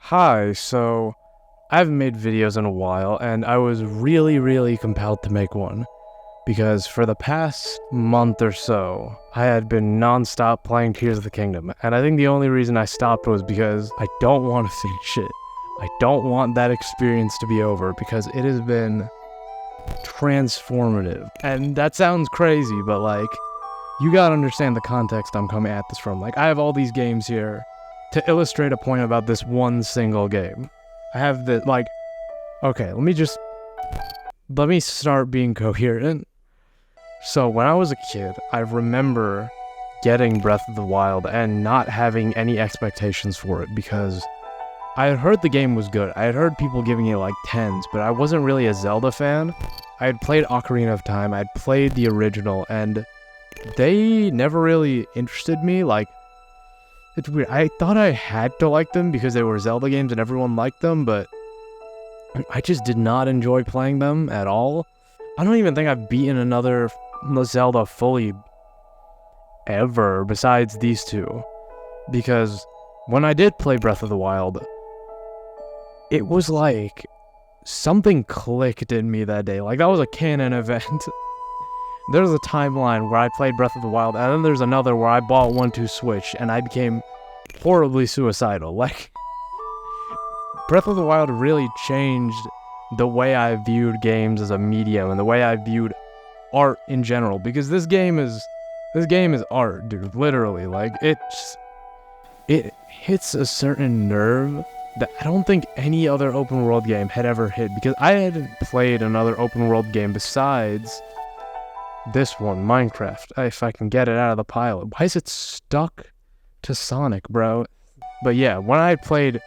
Hi, so I haven't made videos in a while, and I was really compelled to make one, because for the past month or so, I had been non-stop playing Tears of the Kingdom, and I think the only reason I stopped was because I don't want to finish it. I don't want that experience to be over, because it has been transformative. And that sounds crazy, but like, you gotta understand the context I'm coming at this from. Like, I have all these games here to illustrate a point about this one single game. I have the, like, okay, let me start being coherent. So when I was a kid, I remember getting Breath of the Wild and not having any expectations for it because I had heard the game was good. I had heard people giving it like 10s, but I wasn't really a Zelda fan. I had played Ocarina of Time, I'd played the original, and they never really interested me. Like, it's weird. I thought I had to like them because they were Zelda games and everyone liked them, but I just did not enjoy playing them at all. I don't even think I've beaten another Zelda fully ever besides these two. Because when I did play Breath of the Wild, it was like something clicked in me that day. Like, that was a canon event. There's a timeline where I played Breath of the Wild, and then there's another where I bought Switch, and I became horribly suicidal. Like, Breath of the Wild really changed the way I viewed games as a medium, and the way I viewed art in general, because this game is art, dude, literally. Like, it hits a certain nerve that I don't think any other open world game had ever hit, because I hadn't played another open world game besides this one, Minecraft. If I can get it out of the pile. Why is it stuck to Sonic, bro? But yeah, when I played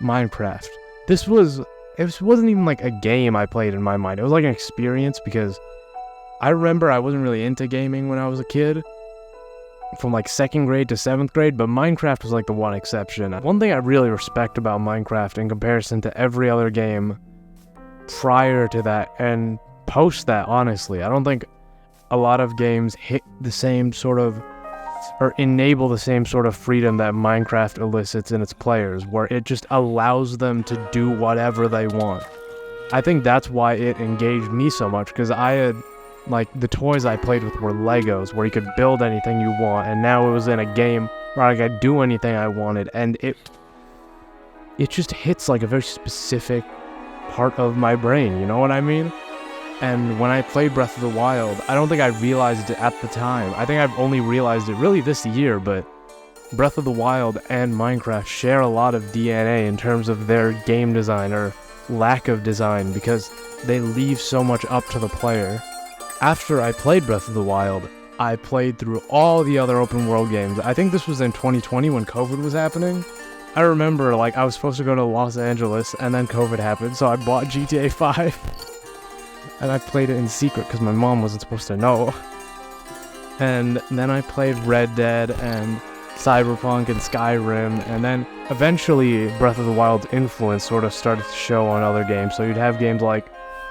Minecraft, it wasn't even like a game I played in my mind. It was like an experience, because I remember I wasn't really into gaming when I was a kid, from like 2nd grade to 7th grade, but Minecraft was like the one exception. One thing I really respect about Minecraft in comparison to every other game prior to that and post that, honestly, I don't think a lot of games hit the same sort of, or enable the same sort of freedom that Minecraft elicits in its players, where it just allows them to do whatever they want. I think that's why it engaged me so much, because I had, like, the toys I played with were Legos, where you could build anything you want, and now it was in a game where I could do anything I wanted, and it just hits like a very specific part of my brain, you know what I mean? And when I played Breath of the Wild, I don't think I realized it at the time. I think I've only realized it really this year, but Breath of the Wild and Minecraft share a lot of DNA in terms of their game design, or lack of design, because they leave so much up to the player. After I played Breath of the Wild, I played through all the other open world games. I think this was in 2020 when COVID was happening. I remember, like, I was supposed to go to Los Angeles, and then COVID happened, so I bought GTA 5. And I played it in secret because my mom wasn't supposed to know. And then I played Red Dead and Cyberpunk and Skyrim, and then eventually Breath of the Wild's influence sort of started to show on other games. So you'd have games like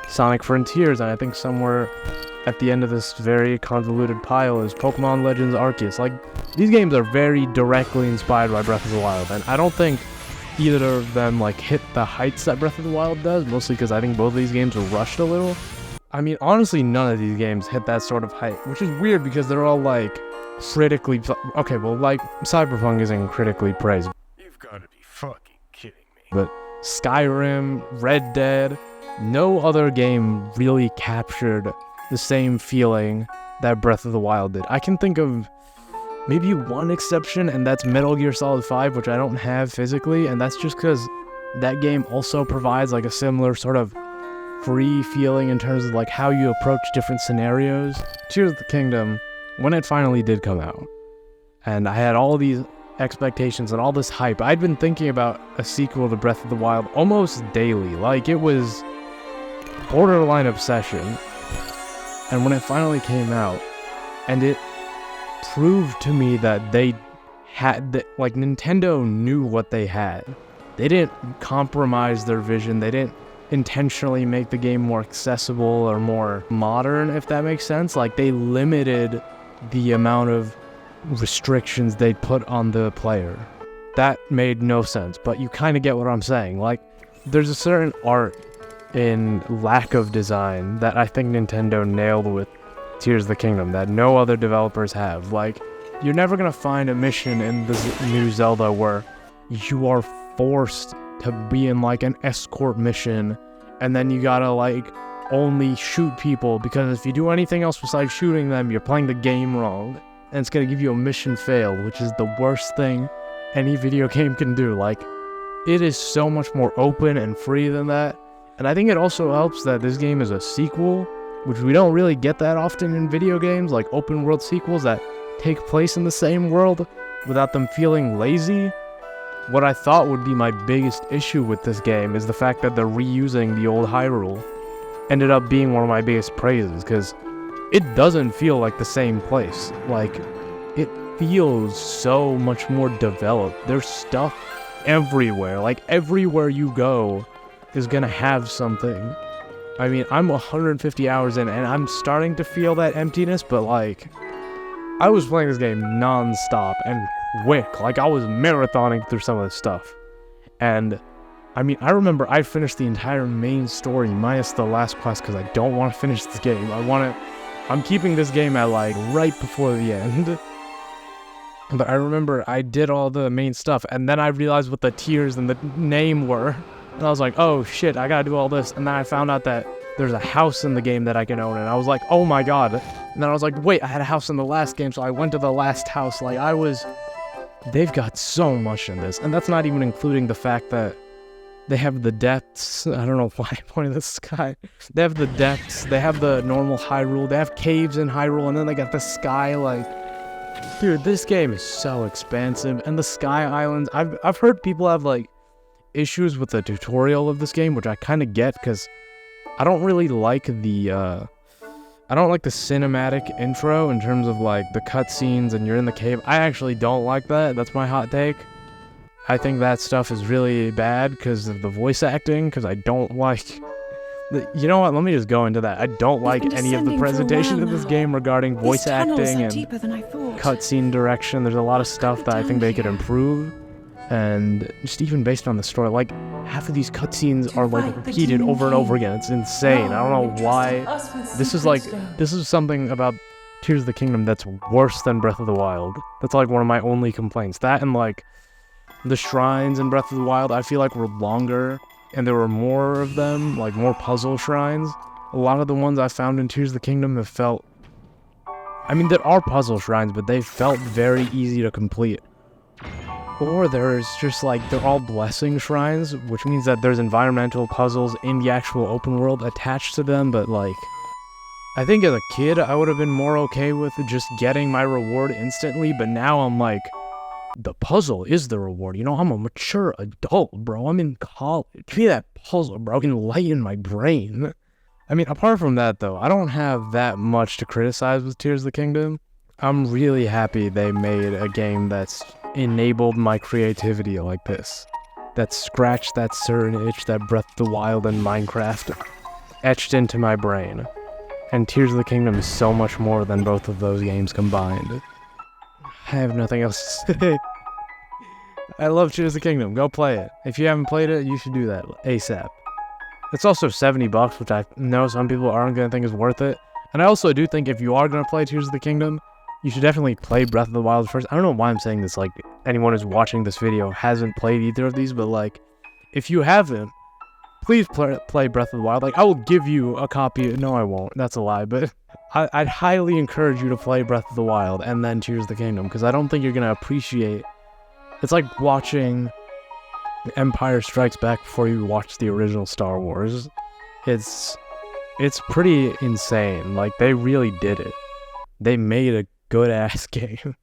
Sonic Frontiers, and I think somewhere at the end of this very convoluted pile is Pokemon Legends Arceus. Like, these games are very directly inspired by Breath of the Wild, and I don't think either of them like hit the heights that Breath of the Wild does, mostly because I think both of these games were rushed a little. I mean, honestly, none of these games hit that sort of height, which is weird because they're all like critically, okay, well, like, Cyberpunk isn't critically praised. You've got to be fucking kidding me. But Skyrim, Red Dead, no other game really captured the same feeling that Breath of the Wild did. I can think of maybe one exception, and that's Metal Gear Solid 5, which I don't have physically, and that's just because that game also provides like a similar sort of free feeling in terms of like how you approach different scenarios. Tears of the Kingdom, when it finally did come out, and I had all these expectations and all this hype, I'd been thinking about a sequel to Breath of the Wild almost daily. Like, it was borderline obsession. And when it finally came out, and it proved to me that they had, that, like, Nintendo knew what they had. They didn't compromise their vision. They didn't intentionally make the game more accessible or more modern, if that makes sense. Like, they limited the amount of restrictions they put on the player. that made no sense, but you kind of get what I'm saying. Like, there's a certain art in lack of design that I think Nintendo nailed with Tears of the Kingdom that no other developers have. Like, you're never gonna find a mission in the new Zelda where you are forced to be in like an escort mission and then you gotta like only shoot people, because if you do anything else besides shooting them, you're playing the game wrong and it's gonna give you a mission fail, which is the worst thing any video game can do. Like, it is so much more open and free than that. And I think it also helps that this game is a sequel, which we don't really get that often in video games, like open world sequels that take place in the same world without them feeling lazy. What I thought would be my biggest issue with this game is the fact that they're reusing the old Hyrule. Ended up being one of my biggest praises, because it doesn't feel like the same place. Like, it feels so much more developed. There's stuff everywhere. Like, everywhere you go is gonna have something. I mean, I'm 150 hours in, and I'm starting to feel that emptiness, but like, I was playing this game non-stop and quick. Like, I was marathoning through some of this stuff. And, I mean, I remember I finished the entire main story minus the last quest because I don't want to finish this game. I'm keeping this game at, like, right before the end. But I remember I did all the main stuff, and then I realized what the tears and the name were. And I was like, oh shit, I gotta do all this. And then I found out that there's a house in the game that I can own, and I was like, oh my god. And then I was like, wait, I had a house in the last game, so I went to the last house. Like, they've got so much in this, and that's not even including the fact that they have the depths. I don't know why I pointed at the sky. They have the depths, they have the normal Hyrule, they have caves in Hyrule, and then they got the sky. Like, dude, this game is so expansive. And the Sky Islands, I've heard people have, like, issues with the tutorial of this game, which I kind of get, because I don't really like the cinematic intro in terms of like the cutscenes and you're in the cave. I actually don't like that. That's my hot take. I think that stuff is really bad because of the voice acting, because I don't like you know what, let me just go into that. I don't like any of the presentation of this game regarding voice acting and cutscene direction. There's a lot of stuff that I think they could improve. And just even based on the story, like, half of these cutscenes are like repeated over and over again. It's insane. I don't know why. This is something about Tears of the Kingdom that's worse than Breath of the Wild. That's like one of my only complaints. That and like the shrines in Breath of the Wild, I feel like were longer and there were more of them, like more puzzle shrines. A lot of the ones I found in Tears of the Kingdom have felt, I mean, there are puzzle shrines, but they felt very easy to complete. Or there's just like, they're all blessing shrines, which means that there's environmental puzzles in the actual open world attached to them, but like, I think as a kid, I would have been more okay with just getting my reward instantly, but now I'm like, the puzzle is the reward. You know, I'm a mature adult, bro. I'm in college. Give me that puzzle, bro. I can lighten my brain. I mean, apart from that, though, I don't have that much to criticize with Tears of the Kingdom. I'm really happy they made a game that's enabled my creativity like this. That scratched that certain itch that Breath of the Wild and Minecraft etched into my brain. And Tears of the Kingdom is so much more than both of those games combined. I have nothing else to say. I love Tears of the Kingdom. Go play it. If you haven't played it, you should do that ASAP. It's also $70, which I know some people aren't going to think is worth it. And I also do think if you are going to play Tears of the Kingdom, you should definitely play Breath of the Wild first. I don't know why I'm saying this, like, anyone who's watching this video hasn't played either of these, but, like, if you haven't, please play Breath of the Wild. Like, I will give you a copy. No, I won't. That's a lie, but I'd highly encourage you to play Breath of the Wild and then Tears of the Kingdom, because I don't think you're going to appreciate... It's like watching Empire Strikes Back before you watch the original Star Wars. It's pretty insane. Like, they really did it. They made a good-ass game.